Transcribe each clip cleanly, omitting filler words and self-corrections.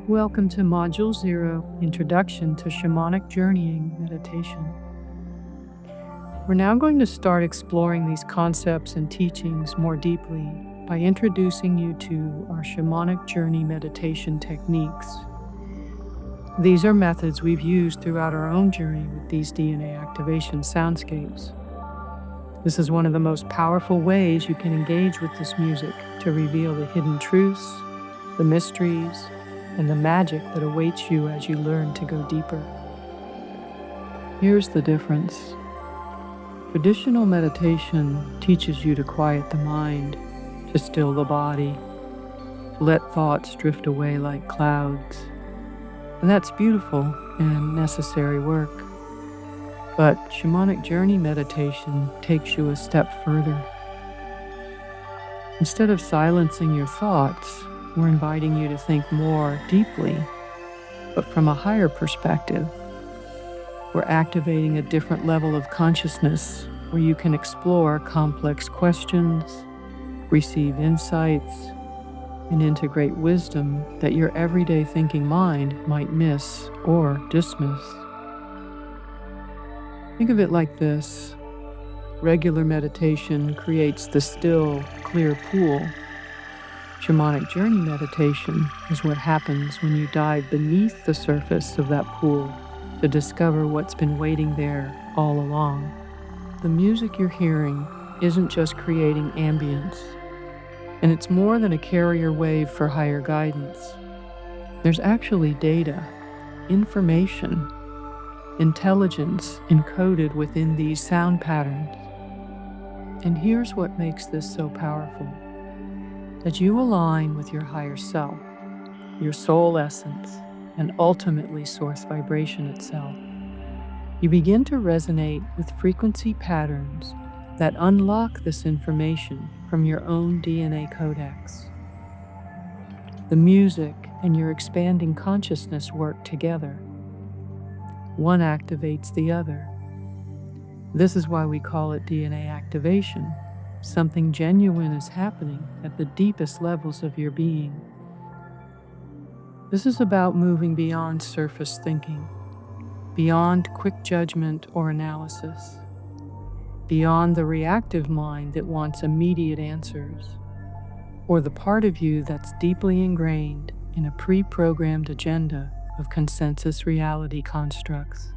Welcome to Module 0, Introduction to Shamanic Journeying Meditation. We're now going to start exploring these concepts and teachings more deeply by introducing you to our shamanic journey meditation techniques. These are methods we've used throughout our own journey with these DNA activation soundscapes. This is one of the most powerful ways you can engage with this music to reveal the hidden truths, the mysteries, and the magic that awaits you as you learn to go deeper. Here's the difference. Traditional meditation teaches you to quiet the mind, to still the body, to let thoughts drift away like clouds. And that's beautiful and necessary work. But shamanic journey meditation takes you a step further. Instead of silencing your thoughts, we're inviting you to think more deeply, but from a higher perspective. We're activating a different level of consciousness where you can explore complex questions, receive insights, and integrate wisdom that your everyday thinking mind might miss or dismiss. Think of it like this. Regular meditation creates the still, clear pool. Shamanic journey meditation is what happens when you dive beneath the surface of that pool to discover what's been waiting there all along. The music you're hearing isn't just creating ambience, and it's more than a carrier wave for higher guidance. There's actually data, information, intelligence encoded within these sound patterns. And here's what makes this so powerful. As you align with your higher self, your soul essence, and ultimately source vibration itself, you begin to resonate with frequency patterns that unlock this information from your own DNA codex. The music and your expanding consciousness work together. One activates the other. This is why we call it DNA activation. Something genuine is happening at the deepest levels of your being. This is about moving beyond surface thinking, beyond quick judgment or analysis, beyond the reactive mind that wants immediate answers, or the part of you that's deeply ingrained in a pre-programmed agenda of consensus reality constructs.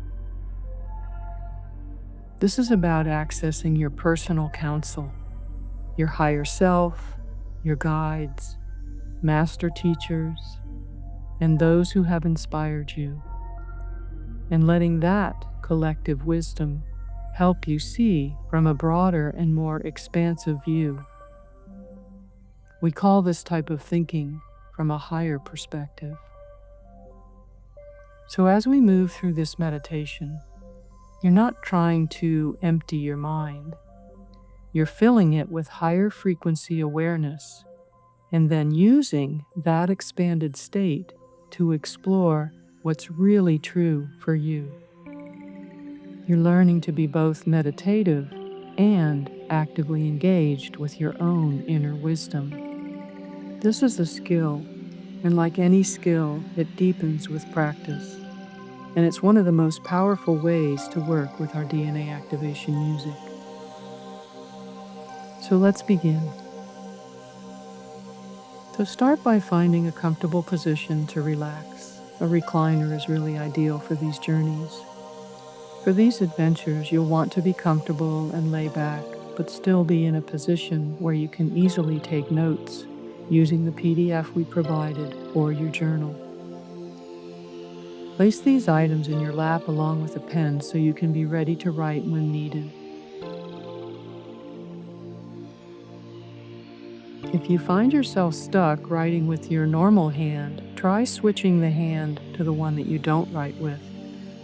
This is about accessing your personal counsel, your higher self, your guides, master teachers, and those who have inspired you, and letting that collective wisdom help you see from a broader and more expansive view. We call this type of thinking from a higher perspective. So as we move through this meditation, you're not trying to empty your mind. You're filling it with higher frequency awareness and then using that expanded state to explore what's really true for you. You're learning to be both meditative and actively engaged with your own inner wisdom. This is a skill, and like any skill, it deepens with practice. And it's one of the most powerful ways to work with our DNA activation music. So let's begin. So start by finding a comfortable position to relax. A recliner is really ideal for these journeys. For these adventures, you'll want to be comfortable and lay back, but still be in a position where you can easily take notes using the PDF we provided or your journal. Place these items in your lap along with a pen so you can be ready to write when needed. If you find yourself stuck writing with your normal hand, try switching the hand to the one that you don't write with.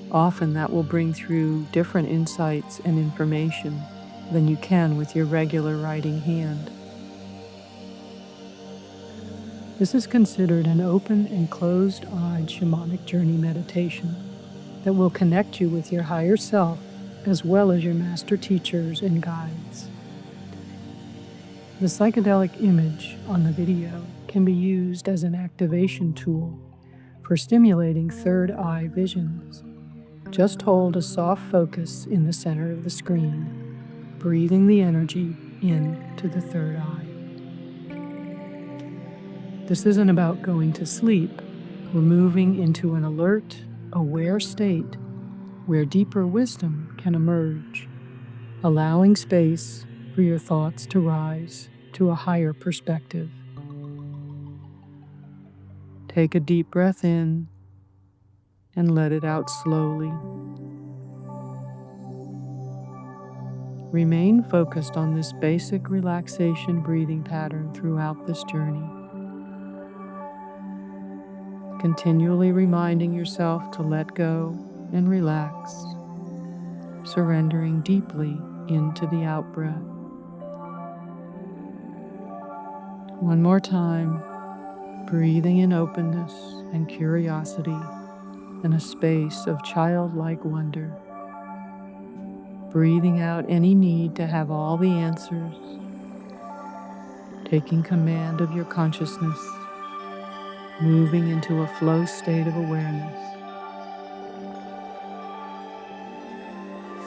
Often that will bring through different insights and information than you can with your regular writing hand. This is considered an open and closed-eyed shamanic journey meditation that will connect you with your higher self as well as your master teachers and guides. The psychedelic image on the video can be used as an activation tool For stimulating third eye visions, just hold a soft focus in the center of the screen, breathing the energy into the third eye. This isn't about going to sleep. We're moving into an alert, aware state where deeper wisdom can emerge, allowing space for your thoughts to rise to a higher perspective. Take a deep breath in and let it out slowly. Remain focused on this basic relaxation breathing pattern throughout this journey, continually reminding yourself to let go and relax, surrendering deeply into the out-breath. One more time, breathing in openness and curiosity in a space of childlike wonder. Breathing out any need to have all the answers, taking command of your consciousness, moving into a flow state of awareness.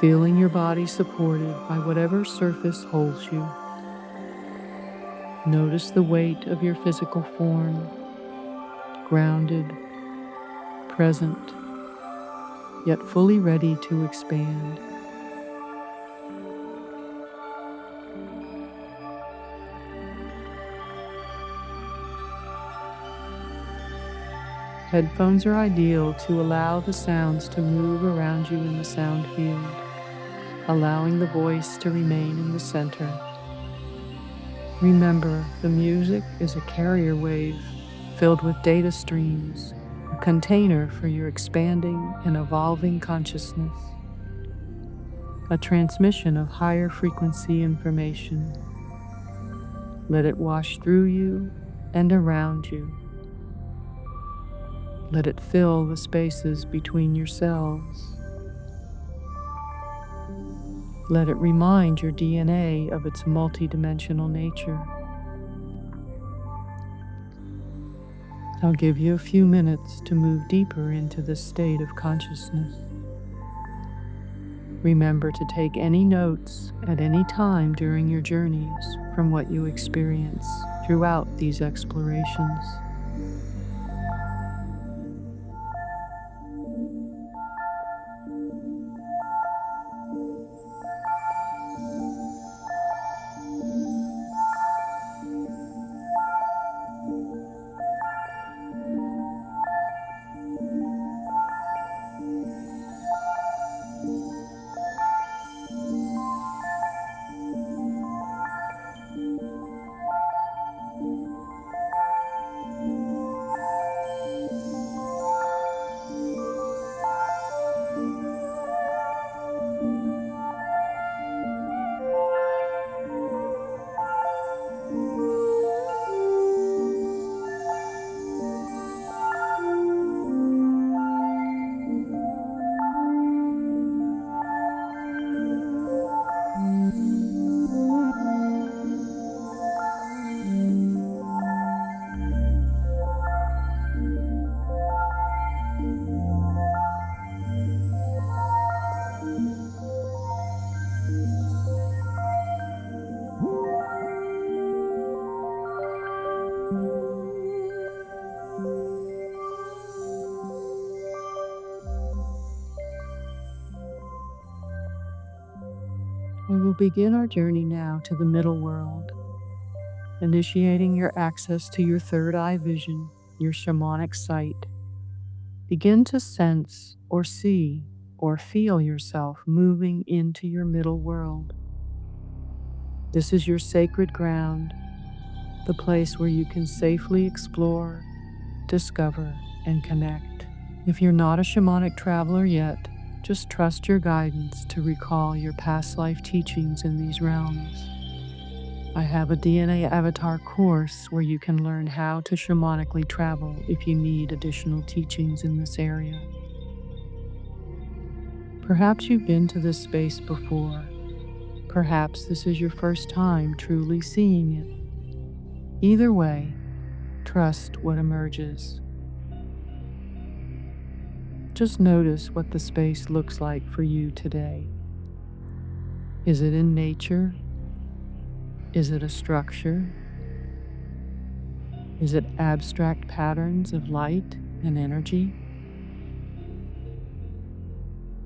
Feeling your body supported by whatever surface holds you. Notice the weight of your physical form, grounded, present, yet fully ready to expand. Headphones are ideal to allow the sounds to move around you in the sound field, allowing the voice to remain in the center. Remember, the music is a carrier wave filled with data streams, a container for your expanding and evolving consciousness, a transmission of higher frequency information. Let it wash through you and around you. Let it fill the spaces between your cells. Let it remind your DNA of its multidimensional nature. I'll give you a few minutes to move deeper into this state of consciousness. Remember to take any notes at any time during your journeys from what you experience throughout these explorations. We will begin our journey now to the middle world, initiating your access to your third eye vision, your shamanic sight. Begin to sense or see or feel yourself moving into your middle world. This is your sacred ground, the place where you can safely explore, discover, and connect. If you're not a shamanic traveler yet, just trust your guidance to recall your past life teachings in these realms. I have a DNA avatar course where you can learn how to shamanically travel if you need additional teachings in this area. Perhaps you've been to this space before. Perhaps this is your first time truly seeing it. Either way, trust what emerges. just notice what the space looks like for you today. Is it in nature? Is it a structure? Is it abstract patterns of light and energy?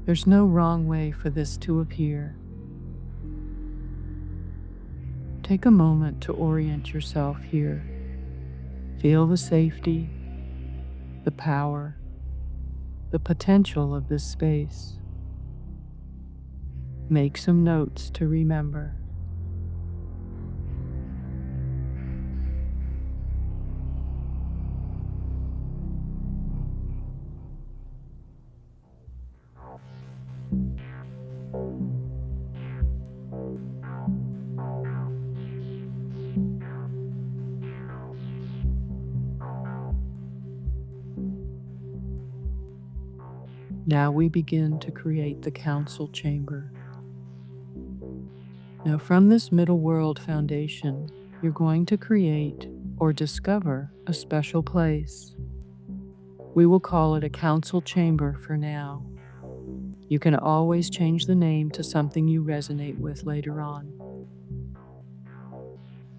There's no wrong way for this to appear. Take a moment to orient yourself here. Feel the safety, the power, the potential of this space. Make some notes to remember. Now we begin to create the council chamber. Now from this middle world foundation, you're going to create or discover a special place. We will call it a council chamber for now. You can always change the name to something you resonate with later on.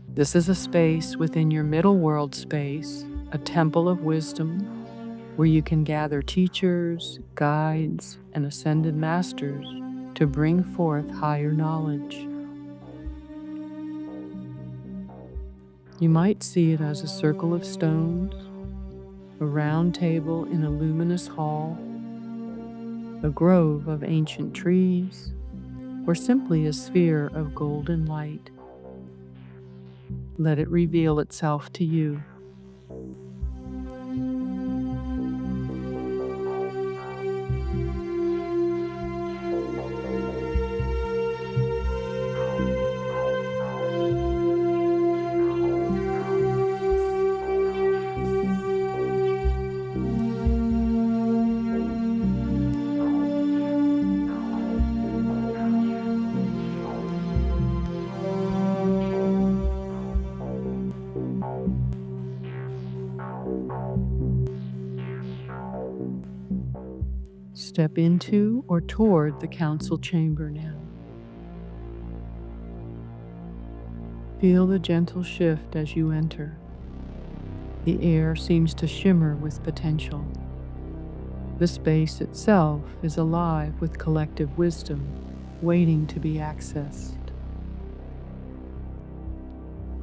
This is a space within your middle world space, a temple of wisdom, where you can gather teachers, guides, and ascended masters to bring forth higher knowledge. You might see it as a circle of stones, a round table in a luminous hall, a grove of ancient trees, or simply a sphere of golden light. Let it reveal itself to you. Step into or toward the council chamber now. Feel the gentle shift as you enter. The air seems to shimmer with potential. The space itself is alive with collective wisdom, waiting to be accessed.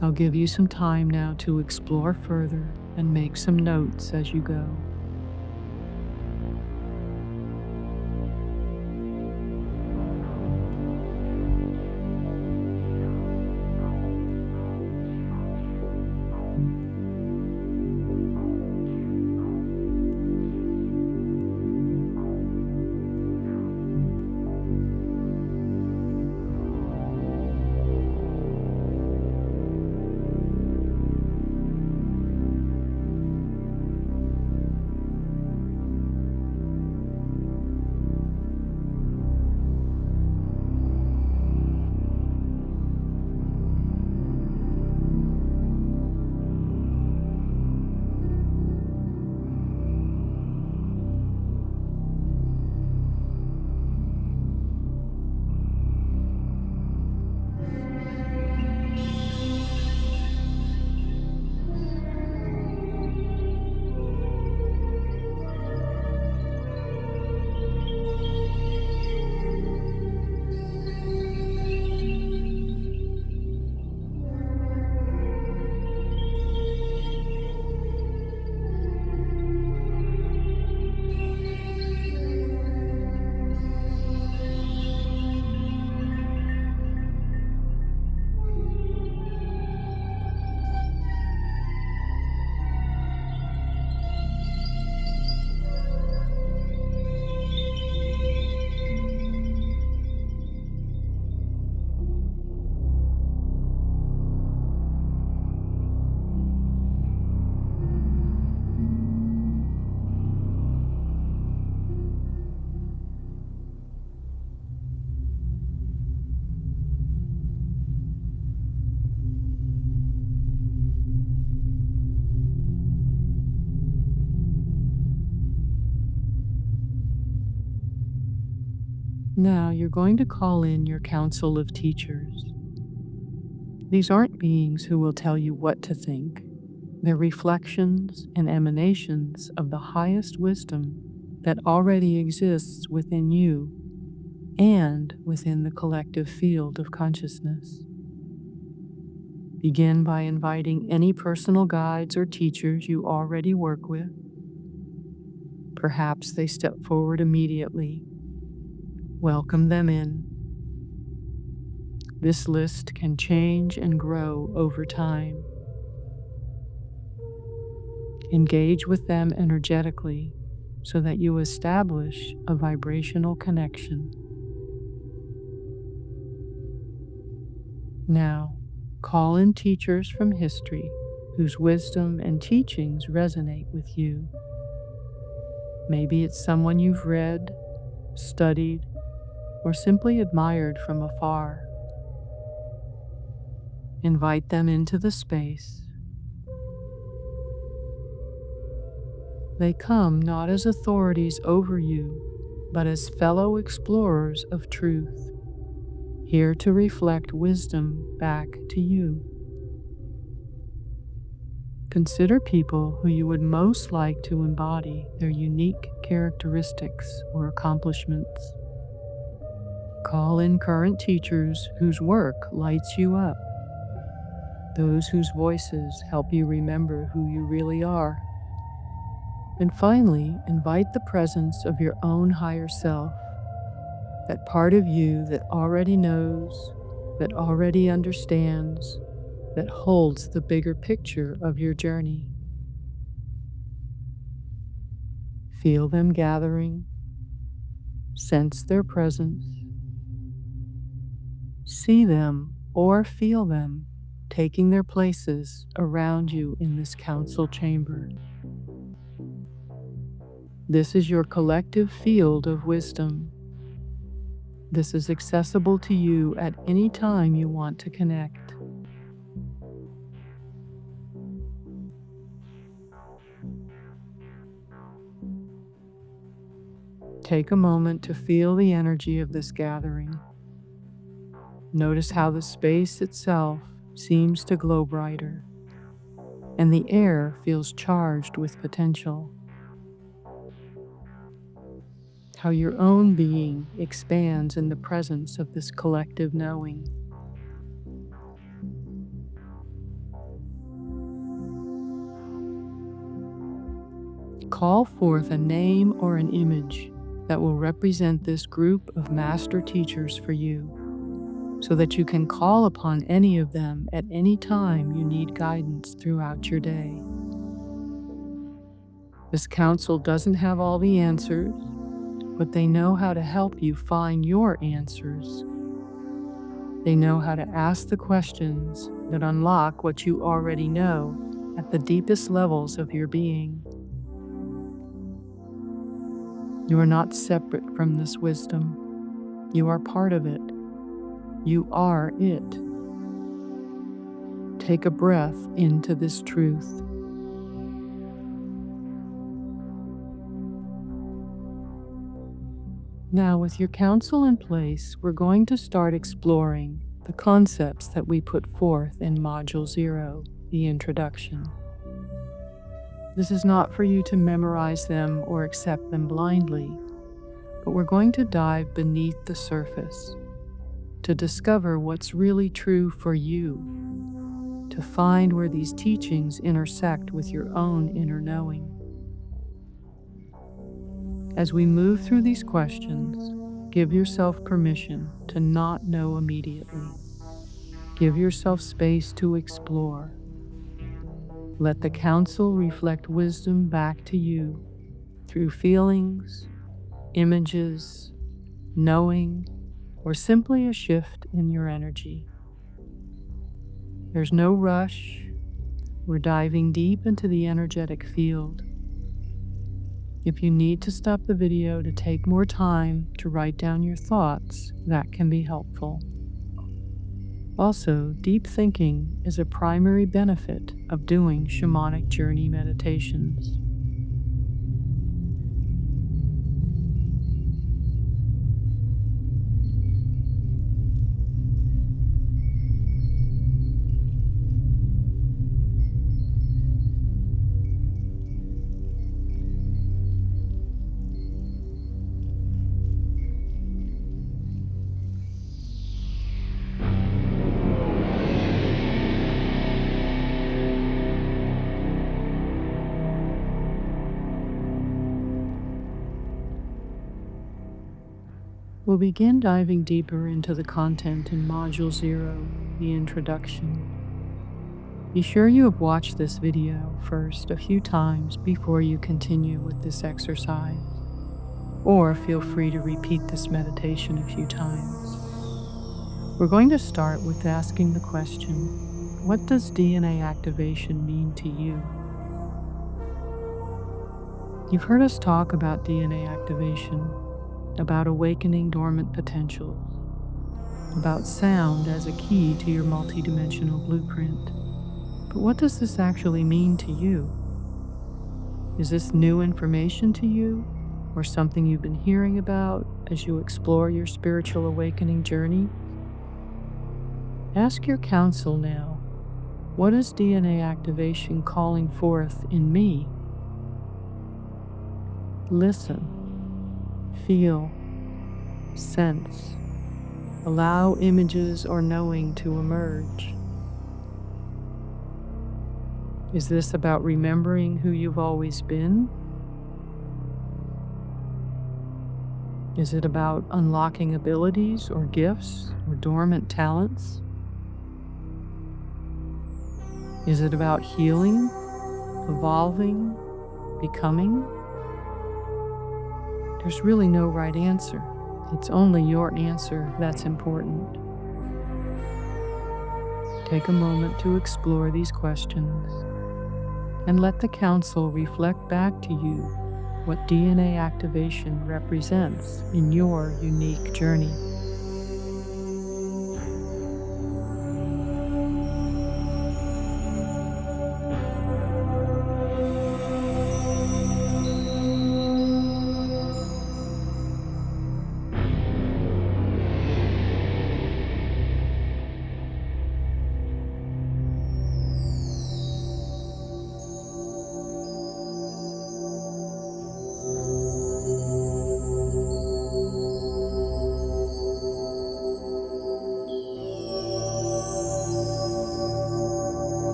I'll give you some time now to explore further and make some notes as you go. Now you're going to call in your council of teachers. These aren't beings who will tell you what to think. They're reflections and emanations of the highest wisdom that already exists within you and within the collective field of consciousness. Begin by inviting any personal guides or teachers you already work with. Perhaps they step forward immediately. Welcome them in. This list can change and grow over time. Engage with them energetically so that you establish a vibrational connection. Now, call in teachers from history whose wisdom and teachings resonate with you. Maybe it's someone you've read, studied, or simply admired from afar. Invite them into the space. They come not as authorities over you, but as fellow explorers of truth, here to reflect wisdom back to you. Consider people who you would most like to embody their unique characteristics or accomplishments. Call in current teachers whose work lights you up, those whose voices help you remember who you really are. And finally, invite the presence of your own higher self, that part of you that already knows, that already understands, that holds the bigger picture of your journey. Feel them gathering, sense their presence, see them or feel them taking their places around you in this council chamber. This is your collective field of wisdom. This is accessible to you at any time you want to connect. Take a moment to feel the energy of this gathering. Notice how the space itself seems to glow brighter, and the air feels charged with potential. How your own being expands in the presence of this collective knowing. Call forth a name or an image that will represent this group of master teachers for you, so that you can call upon any of them at any time you need guidance throughout your day. This council doesn't have all the answers, but they know how to help you find your answers. They know how to ask the questions that unlock what you already know at the deepest levels of your being. You are not separate from this wisdom. You are part of it. You are it. Take a breath into this truth. Now, with your counsel in place, we're going to start exploring the concepts that we put forth in Module 0, the introduction. This is not for you to memorize them or accept them blindly, but we're going to dive beneath the surface to discover what's really true for you, to find where these teachings intersect with your own inner knowing. As we move through these questions, give yourself permission to not know immediately. Give yourself space to explore. Let the counsel reflect wisdom back to you through feelings, images, knowing, or simply a shift in your energy. There's no rush. We're diving deep into the energetic field. If you need to stop the video to take more time to write down your thoughts, that can be helpful. Also, deep thinking is a primary benefit of doing shamanic journey meditations. We'll begin diving deeper into the content in Module 0, the introduction. Be sure you have watched this video first a few times before you continue with this exercise, or feel free to repeat this meditation a few times. We're going to start with asking the question, what does DNA activation mean to you? You've heard us talk about DNA activation, about awakening dormant potentials, about sound as a key to your multidimensional blueprint. But what does this actually mean to you? Is this new information to you, or something you've been hearing about as you explore your spiritual awakening journey? Ask your counsel now, what is DNA activation calling forth in me? Listen, feel, sense. Allow images or knowing to emerge. Is this about remembering who you've always been? Is it about unlocking abilities or gifts or dormant talents? Is it about healing, evolving, becoming? There's really no right answer. It's only your answer that's important. Take a moment to explore these questions and let the counsel reflect back to you what DNA activation represents in your unique journey.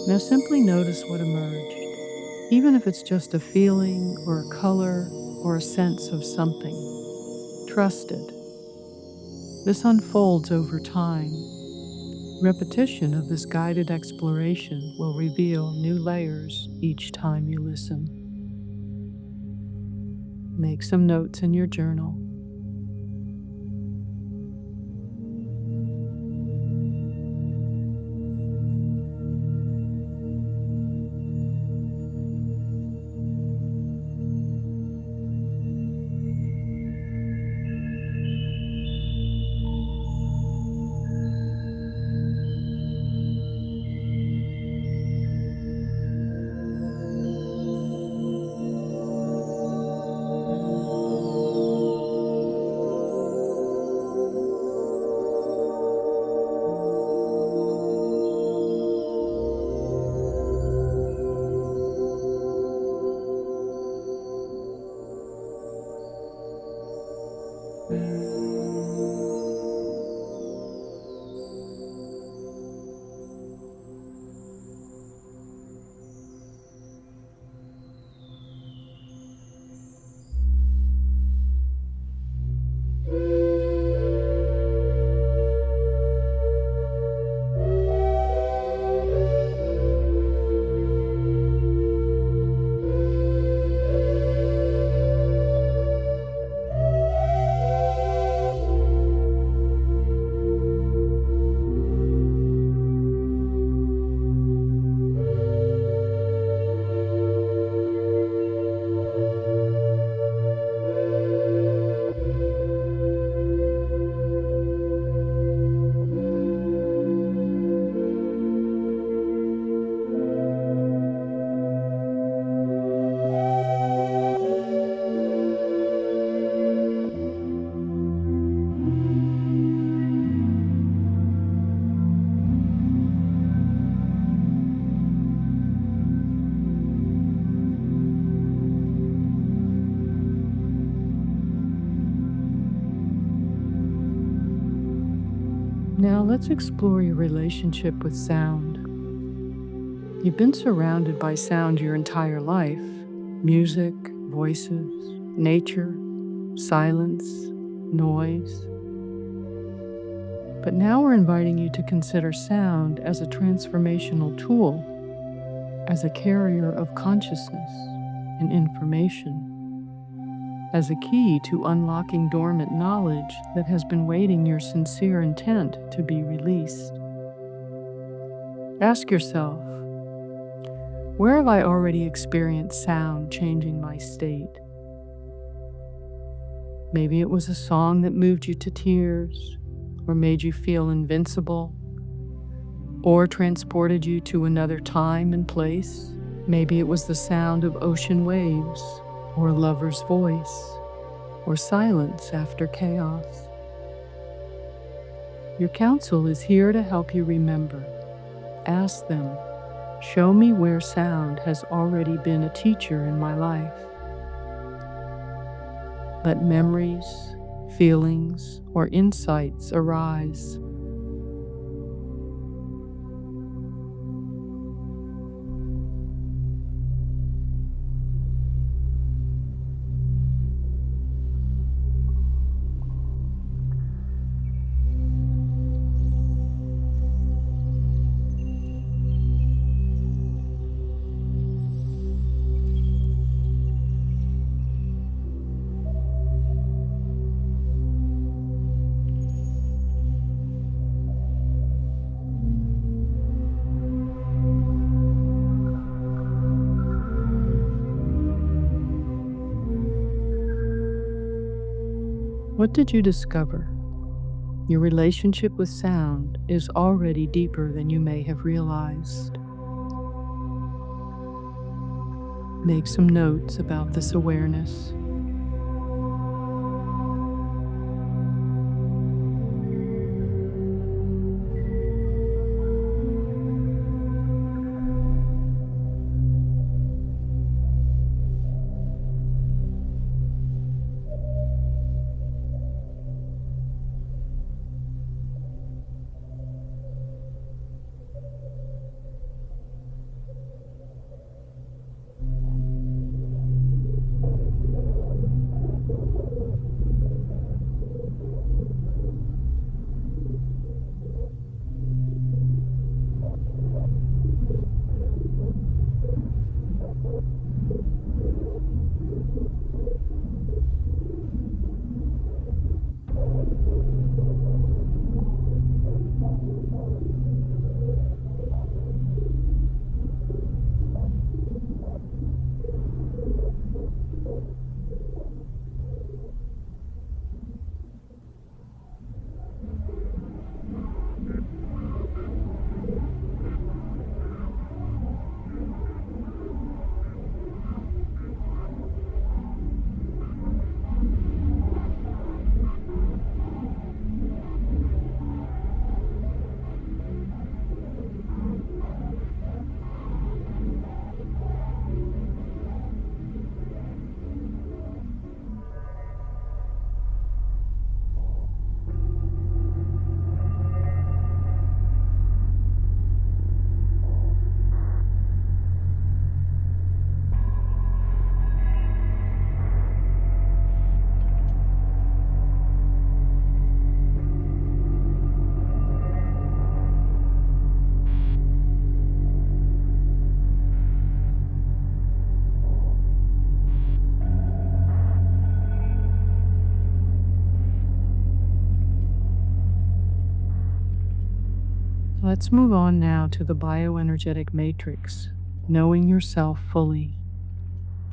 Now simply notice what emerged, even if it's just a feeling or a color or a sense of something. Trust it. This unfolds over time. Repetition of this guided exploration will reveal new layers each time you listen. Make some notes in your journal. Now let's explore your relationship with sound. You've been surrounded by sound your entire life: music, voices, nature, silence, noise. But now we're inviting you to consider sound as a transformational tool, as a carrier of consciousness and information, as a key to unlocking dormant knowledge that has been waiting your sincere intent to be released. Ask yourself, where have I already experienced sound changing my state? Maybe it was a song that moved you to tears, or made you feel invincible, or transported you to another time and place. Maybe it was the sound of ocean waves, or a lover's voice, or silence after chaos. Your counsel is here to help you remember. Ask them, show me where sound has already been a teacher in my life. Let memories, feelings, or insights arise. What did you discover? Your relationship with sound is already deeper than you may have realized. Make some notes about this awareness. Let's move on now to the bioenergetic matrix, knowing yourself fully.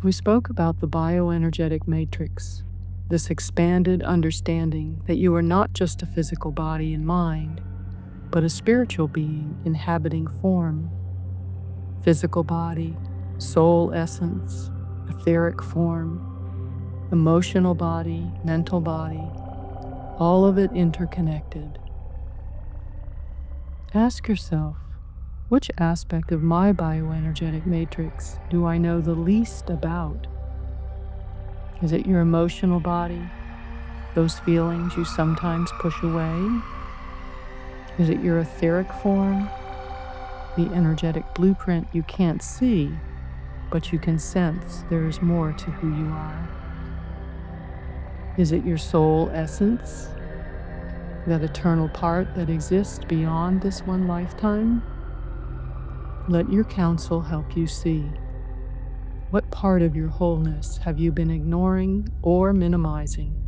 We spoke about the bioenergetic matrix, this expanded understanding that you are not just a physical body and mind, but a spiritual being inhabiting form. Physical body, soul essence, etheric form, emotional body, mental body, all of it interconnected. Ask yourself, which aspect of my bioenergetic matrix do I know the least about? Is it your emotional body, those feelings you sometimes push away? Is it your etheric form, the energetic blueprint you can't see, but you can sense there is more to who you are? Is it your soul essence, that eternal part that exists beyond this one lifetime? Let your counsel help you see. What part of your wholeness have you been ignoring or minimizing?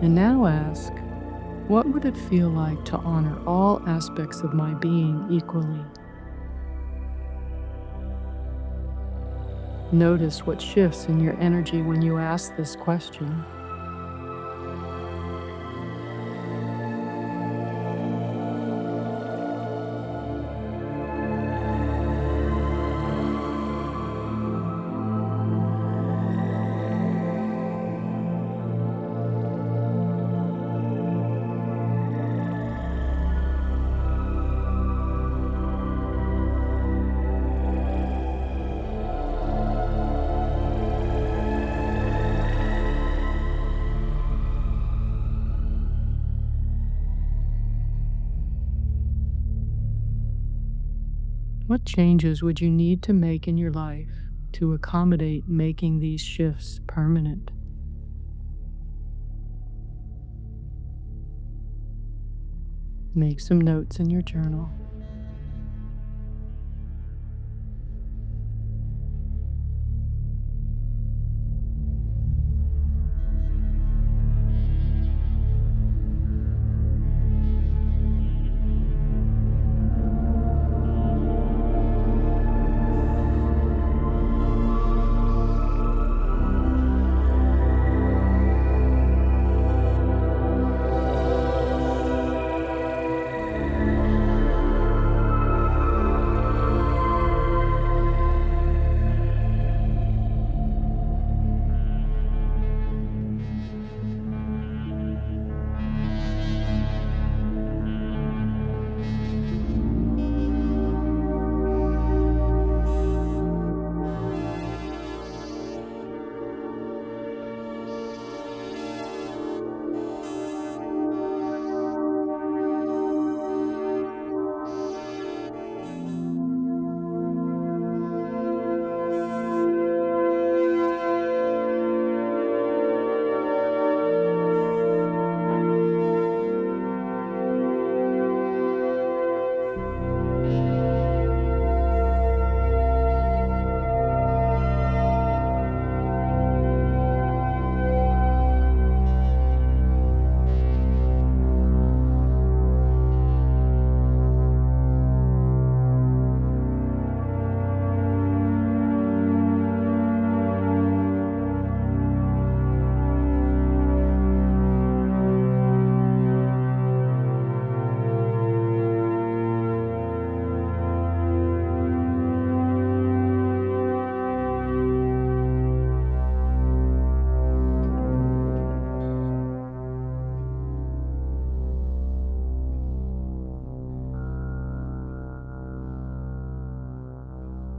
And now ask, what would it feel like to honor all aspects of my being equally? Notice what shifts in your energy when you ask this question. What changes would you need to make in your life to accommodate making these shifts permanent? Make some notes in your journal.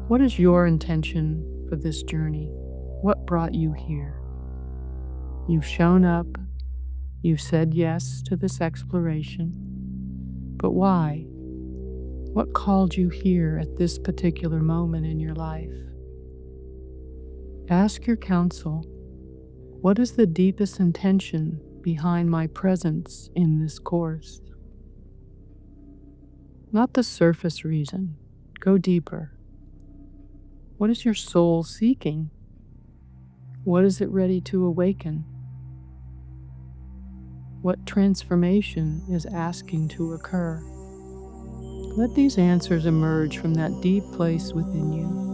What is your intention for this journey? What brought you here? You've shown up, you've said yes to this exploration, but why? What called you here at this particular moment in your life? Ask your counsel, what is the deepest intention behind my presence in this course? not the surface reason. Go deeper. What is your soul seeking? What is it ready to awaken? What transformation is asking to occur? Let these answers emerge from that deep place within you.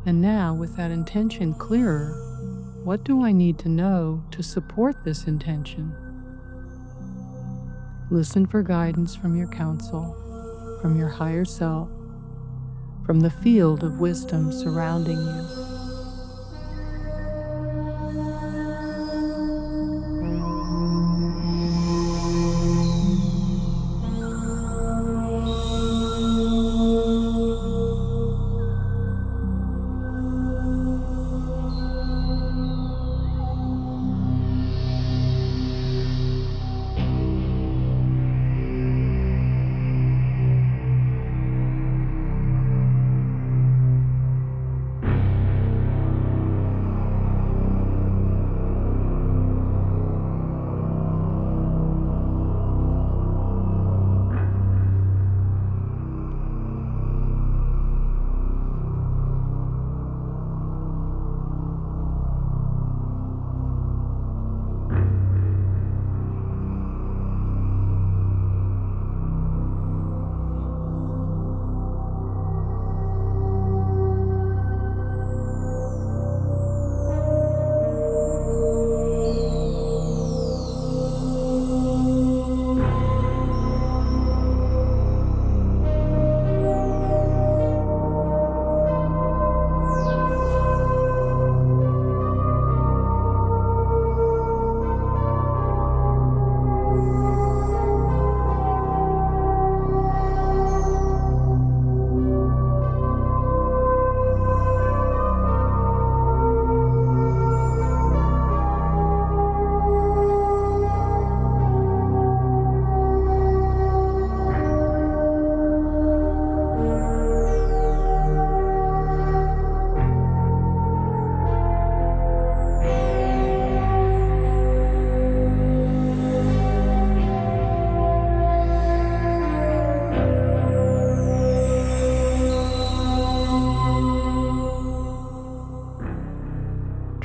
And now, with that intention clearer, what do I need to know to support this intention? Listen for guidance from your counsel, from your higher self, from the field of wisdom surrounding you.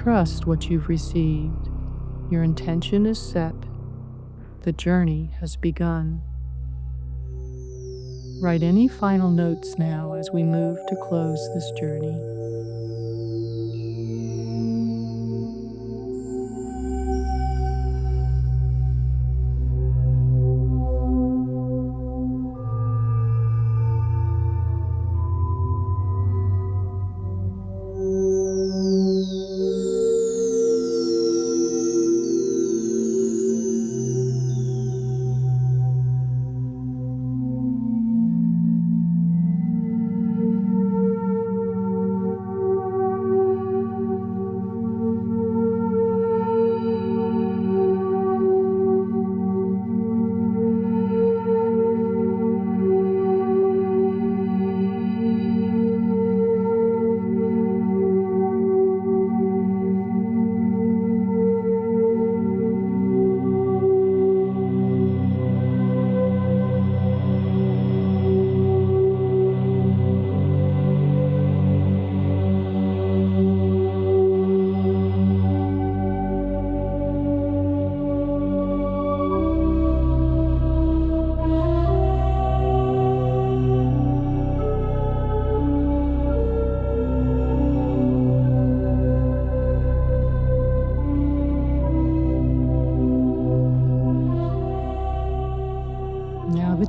Trust what you've received. Your intention is set. The journey has begun. Write any final notes now as we move to close this journey.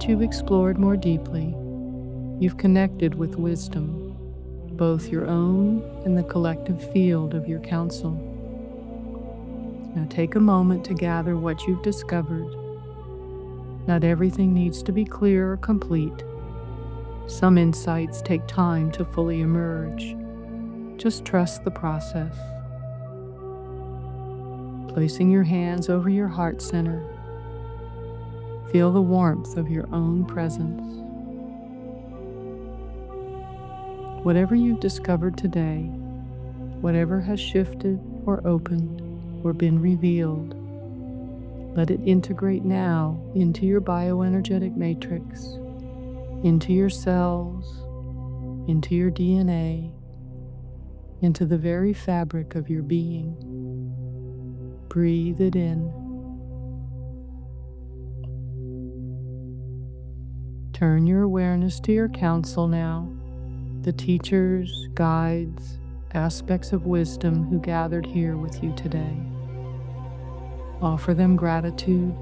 you've explored more deeply, you've connected with wisdom, both your own and the collective field of your counsel. Now take a moment to gather what you've discovered. Not everything needs to be clear or complete. Some insights take time to fully emerge. Just trust the process. Placing your hands over your heart center, feel the warmth of your own presence. Whatever you've discovered today, whatever has shifted or opened or been revealed, let it integrate now into your bioenergetic matrix, into your cells, into your DNA, into the very fabric of your being. Breathe it in. Turn your awareness to your counsel now, the teachers, guides, aspects of wisdom who gathered here with you today. Offer them gratitude,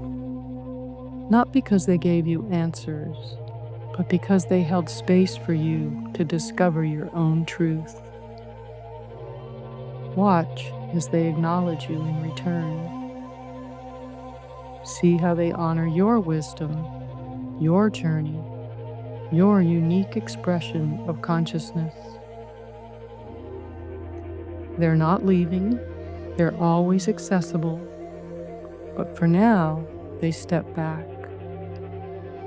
not because they gave you answers, but because they held space for you to discover your own truth. Watch as they acknowledge you in return. See how they honor your wisdom, your journey, your unique expression of consciousness. They're not leaving, they're always accessible, but for now, they step back,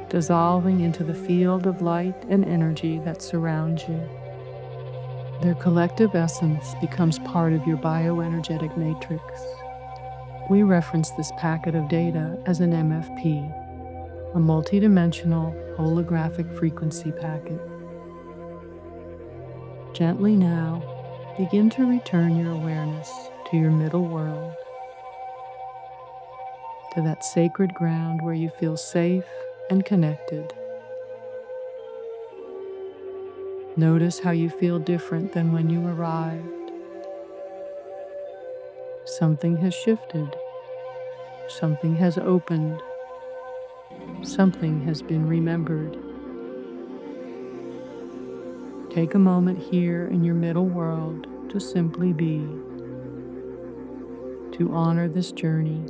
dissolving into the field of light and energy that surrounds you. Their collective essence becomes part of your bioenergetic matrix. We reference this packet of data as an MFP, a multidimensional holographic frequency packet. Gently now, begin to return your awareness to your middle world, to that sacred ground where you feel safe and connected. Notice how you feel different than when you arrived. Something has shifted. Something has opened. Something has been remembered. Take a moment here in your middle world to simply be, to honor this journey,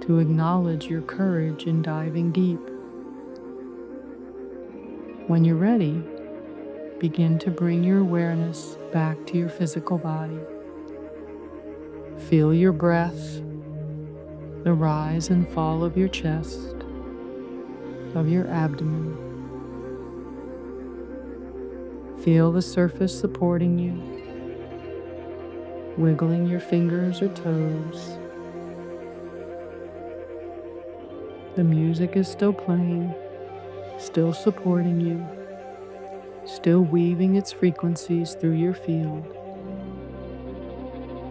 to acknowledge your courage in diving deep. When you're ready, begin to bring your awareness back to your physical body. Feel your breath, the rise and fall of your chest, of your abdomen. Feel the surface supporting you, wiggling your fingers or toes. The music is still playing, still supporting you, still weaving its frequencies through your field.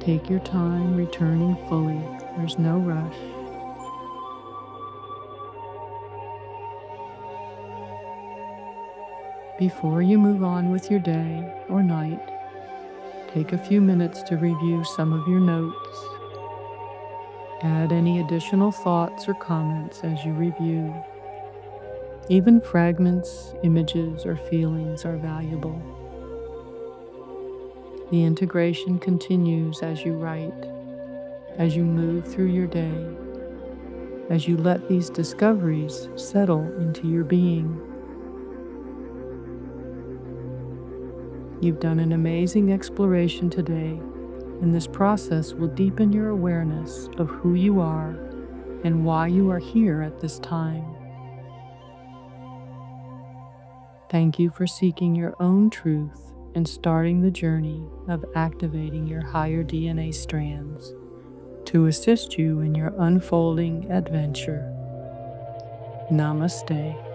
Take your time returning fully. There's no rush. Before you move on with your day or night, take a few minutes to review some of your notes. Add any additional thoughts or comments as you review. Even fragments, images, or feelings are valuable. The integration continues as you write, as you move through your day, as you let these discoveries settle into your being. You've done an amazing exploration today, and this process will deepen your awareness of who you are and why you are here at this time. Thank you for seeking your own truth and starting the journey of activating your higher DNA strands to assist you in your unfolding adventure. Namaste.